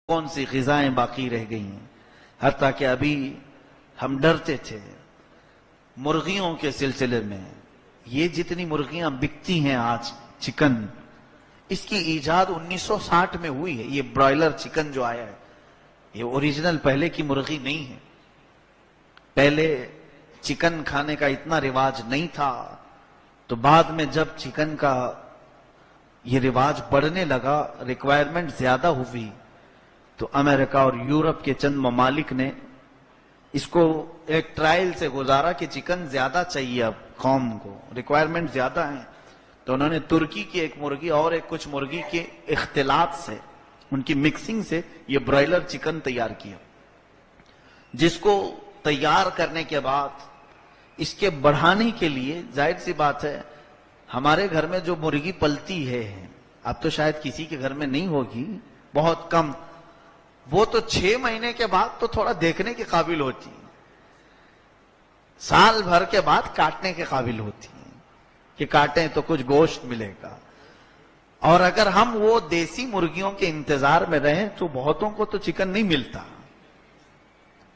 کون سی غذائیں باقی رہ گئی ہیں، حتیٰ کہ ابھی ہم ڈرتے تھے مرغیوں کے سلسلے میں. یہ جتنی مرغیاں بکتی ہیں آج چکن، اس کی ایجاد 1960 میں ہوئی ہے. یہ برائلر چکن جو آیا ہے یہ اوریجنل پہلے کی مرغی نہیں ہے. پہلے چکن کھانے کا اتنا رواج نہیں تھا، تو بعد میں جب چکن کا یہ رواج بڑھنے لگا، ریکوائرمنٹ زیادہ ہوئی، تو امریکہ اور یورپ کے چند ممالک نے اس کو ایک ٹرائل سے گزارا کہ چکن زیادہ چاہیے اب قوم کو، ریکوائرمنٹ زیادہ ہیں. تو انہوں نے ترکی کی ایک مرغی اور ایک کچھ مرغی کے اختلاط سے، ان کی مکسنگ سے یہ برائلر چکن تیار کیا، جس کو تیار کرنے کے بعد اس کے بڑھانے کے لیے ظاہر سی بات ہے ہمارے گھر میں جو مرغی پلتی ہے، اب تو شاید کسی کے گھر میں نہیں ہوگی، بہت کم، وہ تو 6 مہینے کے بعد تو تھوڑا دیکھنے کے قابل ہوتی ہے، سال بھر کے بعد کاٹنے کے قابل ہوتی ہے کہ کاٹیں تو کچھ گوشت ملے گا. اور اگر ہم وہ دیسی مرغیوں کے انتظار میں رہیں تو بہتوں کو تو چکن نہیں ملتا.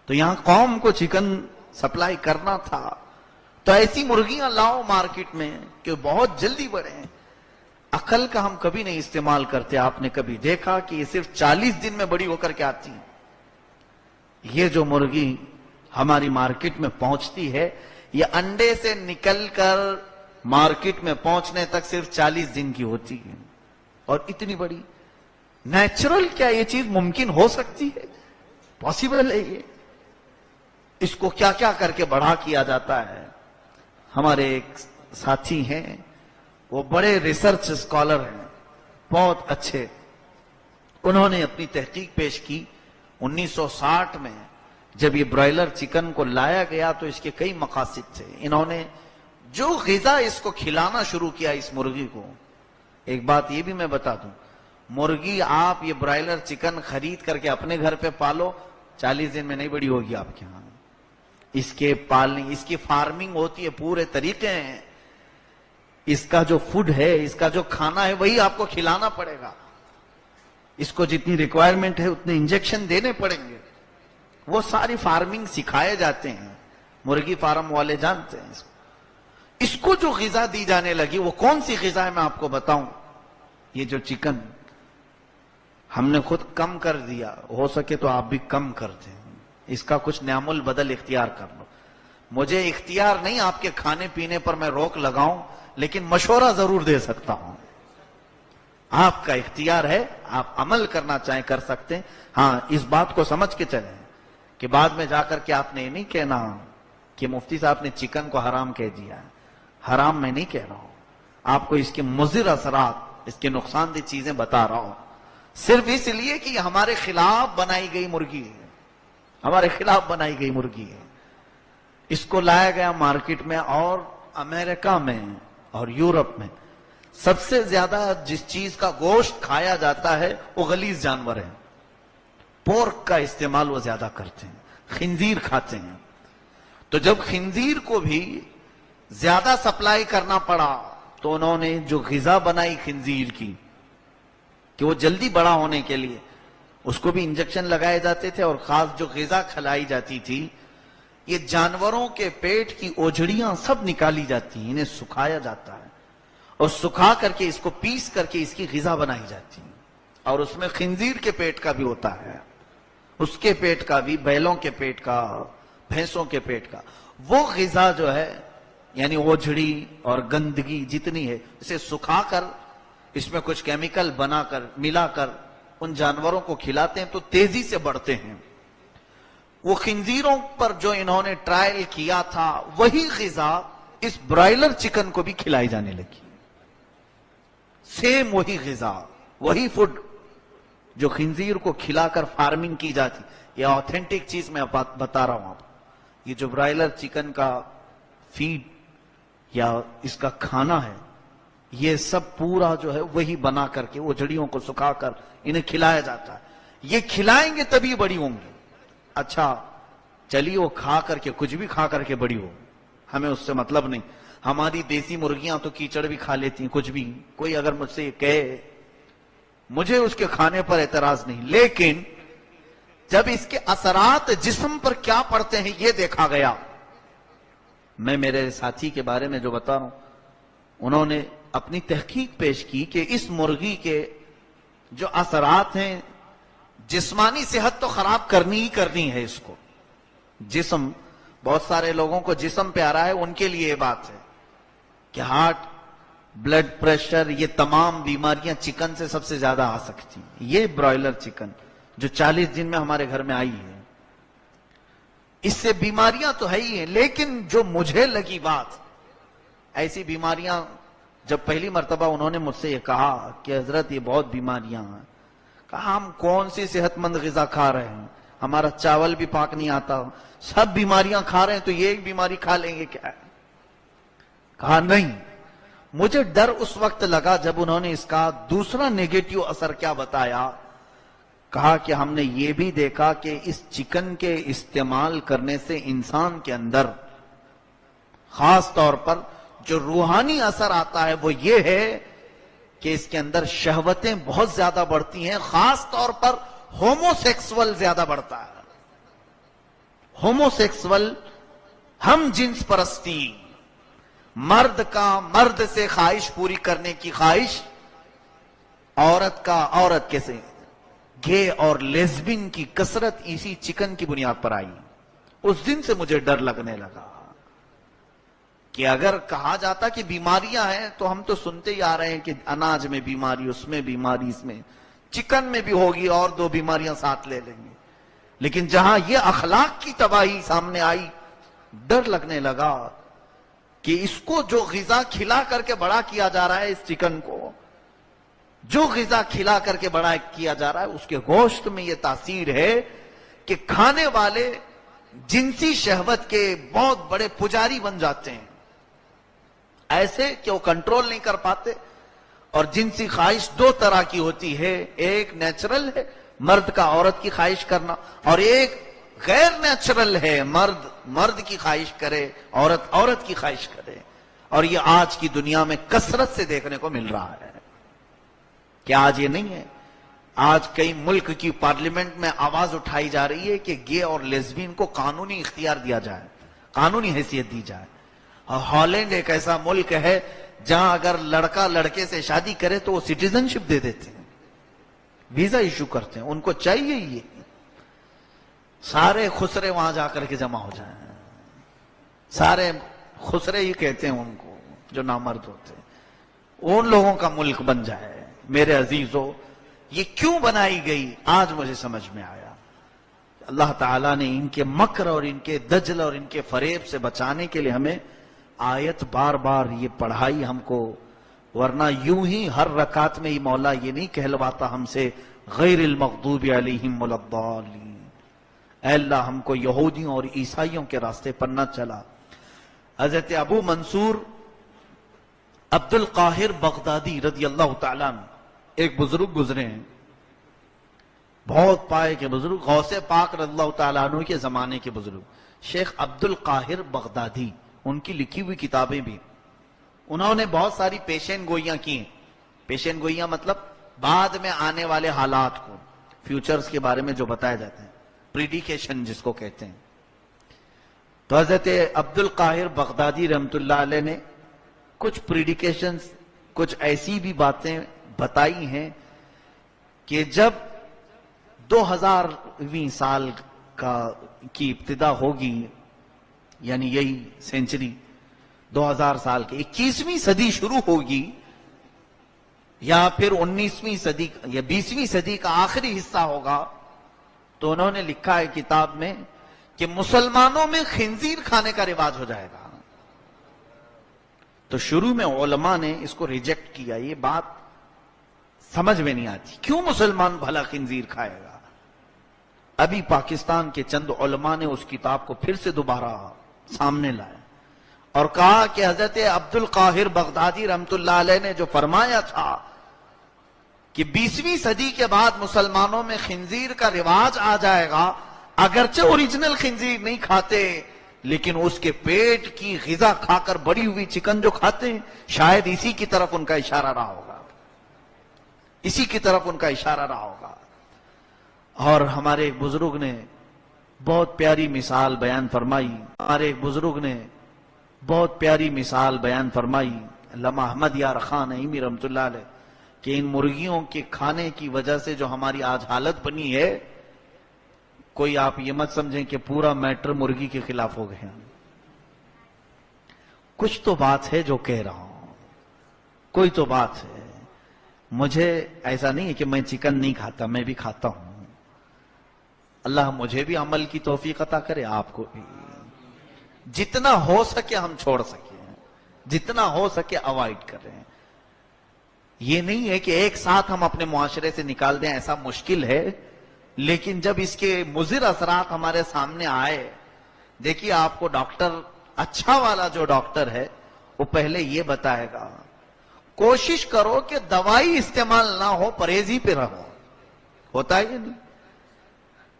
تو یہاں قوم کو چکن سپلائی کرنا تھا، تو ایسی مرغیاں لاؤ مارکیٹ میں کہ بہت جلدی بڑھیں. عقل کا ہم کبھی نہیں استعمال کرتے. آپ نے کبھی دیکھا کہ یہ صرف 40 دن میں بڑی ہو کر کے آتی ہیں؟ یہ جو مرغی ہماری مارکیٹ میں پہنچتی ہے، یہ انڈے سے نکل کر مارکیٹ میں پہنچنے تک صرف 40 دن کی ہوتی ہے. اور اتنی بڑی نیچرل، کیا یہ چیز ممکن ہو سکتی ہے؟ پاسبل ہے یہ؟ اس کو کیا کیا کر کے بڑھا کیا جاتا ہے. ہمارے ایک ساتھی ہیں، وہ بڑے ریسرچ اسکالر ہیں، بہت اچھے. انہوں نے اپنی تحقیق پیش کی 1960 میں جب یہ برائلر چکن کو لایا گیا تو اس کے کئی مقاصد تھے. انہوں نے جو غذا اس کو کھلانا شروع کیا اس مرغی کو، ایک بات یہ بھی میں بتا دوں، مرغی آپ یہ برائلر چکن خرید کر کے اپنے گھر پہ پالو، 40 دن میں نہیں بڑی ہوگی آپ کے ہاں. اس کے پالنے، اس کی فارمنگ ہوتی ہے، پورے طریقے ہیں. اس کا جو فوڈ ہے، اس کا جو کھانا ہے، وہی آپ کو کھلانا پڑے گا. اس کو جتنی ریکوائرمنٹ ہے اتنے انجیکشن دینے پڑیں گے. وہ ساری فارمنگ سکھائے جاتے ہیں، مرغی فارم والے جانتے ہیں. اس کو جو غذا دی جانے لگی، وہ کون سی غذا ہے میں آپ کو بتاؤں. یہ جو چکن ہم نے خود کم کر دیا، ہو سکے تو آپ بھی کم کر دیں، اس کا کچھ نعم البدل اختیار کر لو. مجھے اختیار نہیں آپ کے کھانے پینے پر میں روک لگاؤں، لیکن مشورہ ضرور دے سکتا ہوں. آپ کا اختیار ہے، آپ عمل کرنا چاہیں کر سکتے ہیں. ہاں، اس بات کو سمجھ کے چلیں کہ بعد میں جا کر کے آپ نے یہ نہیں کہنا کہ مفتی صاحب نے چکن کو حرام کہہ دیا. حرام میں نہیں کہہ رہا ہوں، آپ کو اس کے مضر اثرات، اس کے نقصان دہ چیزیں بتا رہا ہوں، صرف اس لیے کہ یہ ہمارے خلاف بنائی گئی مرغی ہے، ہمارے خلاف بنائی گئی مرغی ہے. اس کو لایا گیا مارکیٹ میں، اور امریکہ میں اور یورپ میں سب سے زیادہ جس چیز کا گوشت کھایا جاتا ہے وہ غلیظ جانور ہے. پورک کا استعمال وہ زیادہ کرتے ہیں، خنزیر کھاتے ہیں. تو جب خنزیر کو بھی زیادہ سپلائی کرنا پڑا تو انہوں نے جو غذا بنائی خنزیر کی کہ وہ جلدی بڑا ہونے کے لیے اس کو بھی انجیکشن لگائے جاتے تھے، اور خاص جو غذا کھلائی جاتی تھی، یہ جانوروں کے پیٹ کی اوجھڑیاں سب نکالی جاتی ہیں، انہیں سکھایا جاتا ہے، اور سکھا کر کے اس کو پیس کر کے اس کی غذا بنائی جاتی ہے. اور اس میں خنزیر کے پیٹ کا بھی ہوتا ہے، اس کے پیٹ کا بھی، بیلوں کے پیٹ کا، بھینسوں کے پیٹ کا. وہ غذا جو ہے، یعنی اوجھڑی اور گندگی جتنی ہے، اسے سکھا کر اس میں کچھ کیمیکل بنا کر ملا کر ان جانوروں کو کھلاتے ہیں تو تیزی سے بڑھتے ہیں. وہ خنزیروں پر جو انہوں نے ٹرائل کیا تھا، وہی غذا اس برائلر چکن کو بھی کھلائی جانے لگی. سیم وہی غذا، وہی فوڈ جو خنزیر کو کھلا کر فارمنگ کی جاتی. یہ آتھینٹک چیز میں بتا رہا ہوں آپ. یہ جو برائلر چکن کا فیڈ یا اس کا کھانا ہے، یہ سب پورا جو ہے وہی بنا کر کے وہ جڑیوں کو سکھا کر انہیں کھلایا جاتا ہے. یہ کھلائیں گے تبھی بڑی ہوں گی. اچھا چلیے، وہ کھا کر کے کچھ بھی کھا کر کے بڑی ہو، ہمیں اس سے مطلب نہیں. ہماری دیسی مرغیاں تو کیچڑ بھی کھا لیتی ہیں، کچھ بھی. کوئی اگر مجھ سے یہ کہے، مجھے اس کے کھانے پر اعتراض نہیں، لیکن جب اس کے اثرات جسم پر کیا پڑتے ہیں یہ دیکھا گیا. میں میرے ساتھی کے بارے میں جو بتا رہا ہوں، انہوں نے اپنی تحقیق پیش کی کہ اس مرغی کے جو اثرات ہیں، جسمانی صحت تو خراب کرنی ہی کرنی ہے اس کو. جسم، بہت سارے لوگوں کو جسم پہ آ رہا ہے، ان کے لیے یہ بات ہے کہ ہارٹ، بلڈ پریشر، یہ تمام بیماریاں چکن سے سب سے زیادہ آ سکتی ہیں. یہ برائلر چکن جو 40 دن میں ہمارے گھر میں آئی ہے، اس سے بیماریاں تو ہے ہی ہیں، لیکن جو مجھے لگی بات، ایسی بیماریاں جب پہلی مرتبہ انہوں نے مجھ سے یہ کہا کہ حضرت یہ بہت بیماریاں ہیں، کہا ہم کون سی صحت مند غذا کھا رہے ہیں، ہمارا چاول بھی پاک نہیں آتا، سب بیماریاں کھا رہے ہیں تو یہ ایک بیماری کھا لیں گے کیا ہے؟ کہا نہیں. مجھے ڈر اس وقت لگا جب انہوں نے اس کا دوسرا نیگیٹو اثر کیا بتایا. کہا کہ ہم نے یہ بھی دیکھا کہ اس چکن کے استعمال کرنے سے انسان کے اندر خاص طور پر جو روحانی اثر آتا ہے وہ یہ ہے کہ اس کے اندر شہوتیں بہت زیادہ بڑھتی ہیں، خاص طور پر ہومو سیکسول زیادہ بڑھتا ہے. ہومو سیکسول، ہم جنس پرستی، مرد کا مرد سے خواہش پوری کرنے کی خواہش، عورت کا عورت کے سے، گے اور لیزبین کی کثرت اسی چکن کی بنیاد پر آئی. اس دن سے مجھے ڈر لگنے لگا کہ اگر کہا جاتا کہ بیماریاں ہیں تو ہم تو سنتے ہی آ رہے ہیں کہ اناج میں بیماری، اس میں بیماری، اس میں چکن میں بھی ہوگی اور 2 بیماریاں ساتھ لے لیں گے. لیکن جہاں یہ اخلاق کی تباہی سامنے آئی، ڈر لگنے لگا کہ اس کو جو غذا کھلا کر کے بڑا کیا جا رہا ہے، اس چکن کو جو غذا کھلا کر کے بڑا کیا جا رہا ہے، اس کے گوشت میں یہ تاثیر ہے کہ کھانے والے جنسی شہوت کے بہت بڑے پجاری بن جاتے ہیں، ایسے کہ وہ کنٹرول نہیں کر پاتے. اور جنسی خواہش 2 طرح کی ہوتی ہے، ایک نیچرل ہے مرد کا عورت کی خواہش کرنا، اور ایک غیر نیچرل ہے مرد کی خواہش کرے، عورت کی خواہش کرے. اور یہ آج کی دنیا میں کثرت سے دیکھنے کو مل رہا ہے. کیا آج یہ نہیں ہے؟ آج کئی ملک کی پارلیمنٹ میں آواز اٹھائی جا رہی ہے کہ گے اور لیزبین کو قانونی اختیار دیا جائے، قانونی حیثیت دی جائے. اور ہالینڈ ایک ایسا ملک ہے جہاں اگر لڑکا لڑکے سے شادی کرے تو وہ سٹیزن شپ دے دیتے ہیں، ویزا ایشو کرتے ہیں. ان کو چاہیے یہ سارے خسرے وہاں جا کر کے جمع ہو جائیں. سارے خسرے ہی کہتے ہیں ان کو جو نامرد ہوتے ہیں، ان لوگوں کا ملک بن جائے. میرے عزیزو، یہ کیوں بنائی گئی آج مجھے سمجھ میں آیا. اللہ تعالیٰ نے ان کے مکر اور ان کے دجل اور ان کے فریب سے بچانے کے لیے ہمیں آیت بار بار یہ پڑھائی ہم کو، ورنہ یوں ہی ہر رکعت میں ہی مولا یہ نہیں کہلواتا ہم سے غیر المغضوب علیہم ولا الضالین. اے اللہ ہم کو یہودیوں اور عیسائیوں کے راستے پر نہ چلا. حضرت ابو منصور عبد القاہر بغدادی رضی اللہ تعالیٰ عنہ ایک بزرگ گزرے ہیں، بہت پائے کے بزرگ، غوث پاک رضی اللہ تعالیٰ عنہ کے زمانے کے بزرگ، شیخ عبد القاہر بغدادی. ان کی لکھی ہوئی کتابیں بھی، انہوں نے بہت ساری پیشین گوئیاں کی ہیں. پیشین گوئیاں مطلب بعد میں آنے والے حالات کو، فیوچرز کے بارے میں جو بتایا جاتا ہے، پریڈیکیشن جس کو کہتے ہیں. تو حضرت عبد القاہر بغدادی رحمت اللہ علیہ نے کچھ پریڈیکیشنز، کچھ ایسی بھی باتیں بتائی ہیں کہ جب 2000ویں سال کی ابتدا ہوگی، یعنی یہی سینچری 2000 سال کی 21ویں صدی شروع ہوگی، یا پھر 19ویں صدی یا 20ویں صدی کا آخری حصہ ہوگا، تو انہوں نے لکھا ہے کتاب میں کہ مسلمانوں میں خنزیر کھانے کا رواج ہو جائے گا. تو شروع میں علماء نے اس کو ریجیکٹ کیا، یہ بات سمجھ میں نہیں آتی، کیوں مسلمان بھلا خنزیر کھائے گا. ابھی پاکستان کے چند علماء نے اس کتاب کو پھر سے دوبارہ سامنے لائے اور کہا کہ حضرت عبد القاہر بغدادی رحمت اللہ علیہ نے جو فرمایا تھا کہ 20ویں صدی کے بعد مسلمانوں میں خنزیر کا رواج آ جائے گا، اگرچہ اوریجنل خنزیر نہیں کھاتے لیکن اس کے پیٹ کی غذا کھا کر بڑی ہوئی چکن جو کھاتے ہیں، شاید اسی کی طرف ان کا اشارہ رہا ہوگا، اسی کی طرف ان کا اشارہ رہا ہوگا. اور ہمارے ایک بزرگ نے بہت پیاری مثال بیان فرمائی، علامہ احمد یار خان نعیمی رحمۃ اللہ علیہ، کہ ان مرغیوں کے کھانے کی وجہ سے جو ہماری آج حالت بنی ہے، کوئی آپ یہ مت سمجھیں کہ پورا میٹر مرغی کے خلاف ہو گیا، کچھ تو بات ہے جو کہہ رہا ہوں، کوئی تو بات ہے۔ مجھے ایسا نہیں ہے کہ میں چکن نہیں کھاتا، میں بھی کھاتا ہوں، اللہ مجھے بھی عمل کی توفیق عطا کرے، آپ کو بھی، جتنا ہو سکے ہم چھوڑ سکیں، جتنا ہو سکے اوائڈ کریں۔ یہ نہیں ہے کہ ایک ساتھ ہم اپنے معاشرے سے نکال دیں، ایسا مشکل ہے، لیکن جب اس کے مضر اثرات ہمارے سامنے آئے، دیکھیے آپ کو ڈاکٹر، اچھا والا جو ڈاکٹر ہے وہ پہلے یہ بتائے گا کوشش کرو کہ دوائی استعمال نہ ہو، پرہیز ہی پہ رہو، ہوتا ہے یا نہیں؟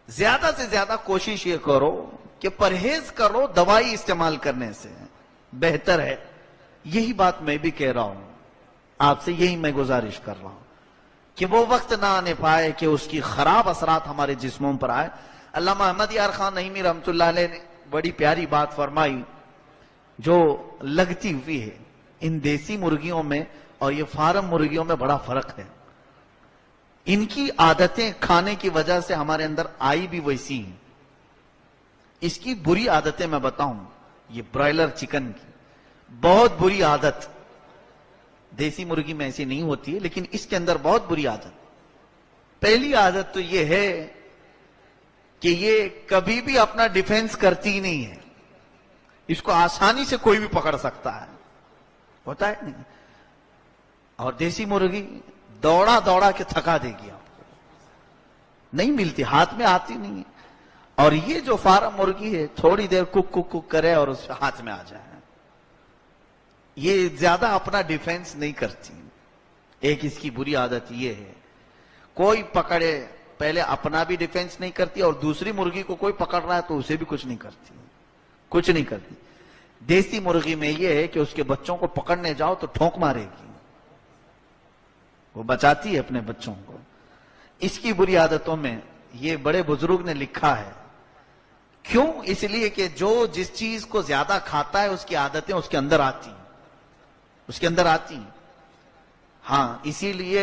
زیادہ سے زیادہ کوشش یہ کرو کہ پرہیز کرو، دوائی استعمال کرنے سے بہتر ہے۔ یہی بات میں بھی کہہ رہا ہوں، آپ سے یہی میں گزارش کر رہا ہوں کہ وہ وقت نہ آنے پائے کہ اس کی خراب اثرات ہمارے جسموں پر آئے۔ علامہ احمد یار خان نعیمی رحمۃ اللہ علیہ نے بڑی پیاری بات فرمائی جو لگتی ہوئی ہے، ان دیسی مرغیوں میں اور یہ فارم مرغیوں میں بڑا فرق ہے۔ ان کی عادتیں کھانے کی وجہ سے ہمارے اندر آئی بھی ویسی ہیں۔ اس کی بری عادتیں میں بتاؤں، یہ برائلر چکن کی بہت بری عادت، دیسی مرغی میں ایسی نہیں ہوتی ہے لیکن اس کے اندر بہت بری عادت۔ پہلی عادت تو یہ ہے کہ یہ کبھی بھی اپنا ڈیفنس کرتی نہیں ہے، اس کو آسانی سے کوئی بھی پکڑ سکتا ہے، ہوتا ہے نہیں؟ اور دیسی مرغی دوڑا دوڑا کے تھکا دے گی آپ کو، نہیں ملتی، ہاتھ میں آتی نہیں ہے۔ اور یہ جو فارم مرغی ہے تھوڑی دیر کک کک کک کرے اور اس ہاتھ میں آ جائے، یہ زیادہ اپنا ڈیفنس نہیں کرتی۔ ایک اس کی بری عادت یہ ہے، کوئی پکڑے پہلے اپنا بھی ڈیفنس نہیں کرتی اور دوسری مرغی کو کوئی پکڑ رہا ہے تو اسے بھی کچھ نہیں کرتی، کچھ نہیں کرتی۔ دیسی مرغی میں یہ ہے کہ اس کے بچوں کو پکڑنے جاؤ تو ٹھونک مارے گی، وہ بچاتی ہے اپنے بچوں کو۔ اس کی بری عادتوں میں یہ بڑے بزرگ نے لکھا ہے، کیوں؟ اس لیے کہ جو جس چیز کو زیادہ کھاتا ہے اس کی عادتیں اس کے اندر آتی ہیں، اس کے اندر آتی ہیں۔ ہاں، اسی لیے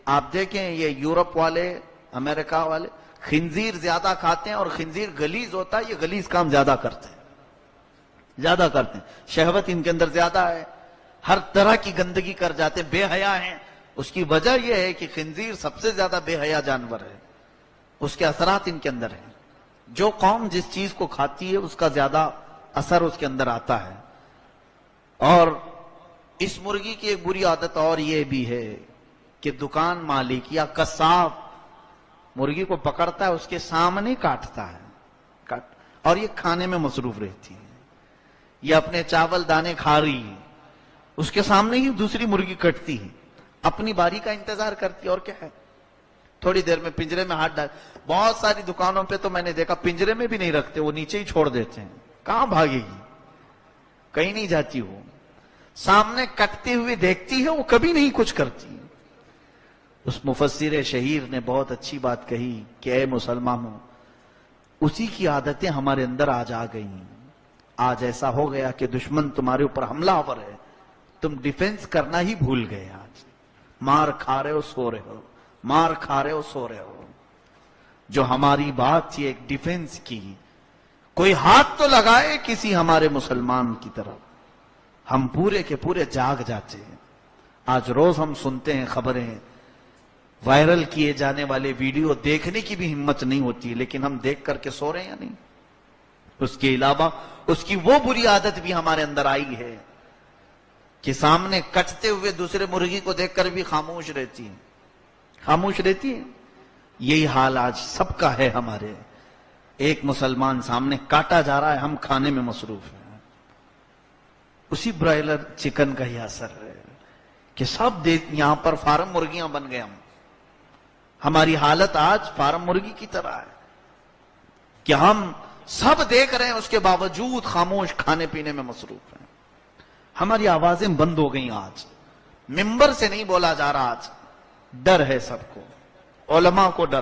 آپ دیکھیں یہ یورپ والے، امریکہ والے خنزیر زیادہ کھاتے ہیں، اور خنزیر غلیظ ہوتا ہے، یہ غلیظ کام زیادہ کرتے ہیں، شہوت ان کے اندر زیادہ ہے، ہر طرح کی گندگی کر جاتے ہیں، بے حیا ہیں۔ اس کی وجہ یہ ہے کہ خنزیر سب سے زیادہ بے حیا جانور ہے، اس کے اثرات ان کے اندر ہیں۔ جو قوم جس چیز کو کھاتی ہے اس کا زیادہ اثر اس کے اندر آتا ہے۔ اور اس مرغی کی ایک بری عادت اور یہ بھی ہے کہ دکان مالک یا قصاب مرغی کو پکڑتا ہے، اس کے سامنے کاٹتا ہے، اور یہ کھانے میں مصروف رہتی ہے، یہ اپنے چاول دانے کھا رہی ہے، اس کے سامنے ہی دوسری مرغی کٹتی ہے، اپنی باری کا انتظار کرتی ہے، اور کیا ہے، تھوڑی دیر میں پنجرے میں ہاتھ ڈال۔ بہت ساری دکانوں پہ تو میں نے دیکھا پنجرے میں بھی نہیں رکھتے، وہ نیچے ہی چھوڑ دیتے ہیں، کہاں بھاگے گی، کہیں نہیں جاتی، وہ سامنے کٹتے ہوئے دیکھتی ہے، وہ کبھی نہیں کچھ کرتی۔ اس مفسر شہیر نے بہت اچھی بات کہی کہ اے مسلمانوں، اسی کی عادتیں ہمارے اندر آج آ گئی ہیں۔ آج ایسا ہو گیا کہ دشمن تمہارے اوپر حملہ آور ہے، تم ڈیفنس کرنا ہی بھول گئے، آج مار کھا رہے ہو سو رہے ہو، مار کھا رہے ہو سو رہے ہو۔ جو ہماری بات تھی ایک ڈیفنس کی، کوئی ہاتھ تو لگائے کسی ہمارے مسلمان کی طرف، ہم پورے کے پورے جاگ جاتے ہیں۔ آج روز ہم سنتے ہیں خبریں، وائرل کیے جانے والے ویڈیو دیکھنے کی بھی ہمت نہیں ہوتی، لیکن ہم دیکھ کر کے سو رہے ہیں یا نہیں؟ اس کے علاوہ اس کی وہ بری عادت بھی ہمارے اندر آئی ہے کہ سامنے کٹتے ہوئے دوسرے مرغی کو دیکھ کر بھی خاموش رہتی ہے، خاموش رہتی ہے۔ یہی حال آج سب کا ہے ہمارے، ایک مسلمان سامنے کاٹا جا رہا ہے، ہم کھانے میں مصروف ہیں۔ اسی برائلر چکن کا ہی اثر ہے کہ سب یہاں پر فارم مرغیاں بن گئے، ہماری حالت آج فارم مرغی کی طرح ہے کہ ہم سب دیکھ رہے ہیں، اس کے باوجود خاموش کھانے پینے میں مصروف ہیں۔ ہماری آوازیں بند ہو گئیں، آج ممبر سے نہیں بولا جا رہا، آج ڈر ہے سب کو، علماء کو ڈر،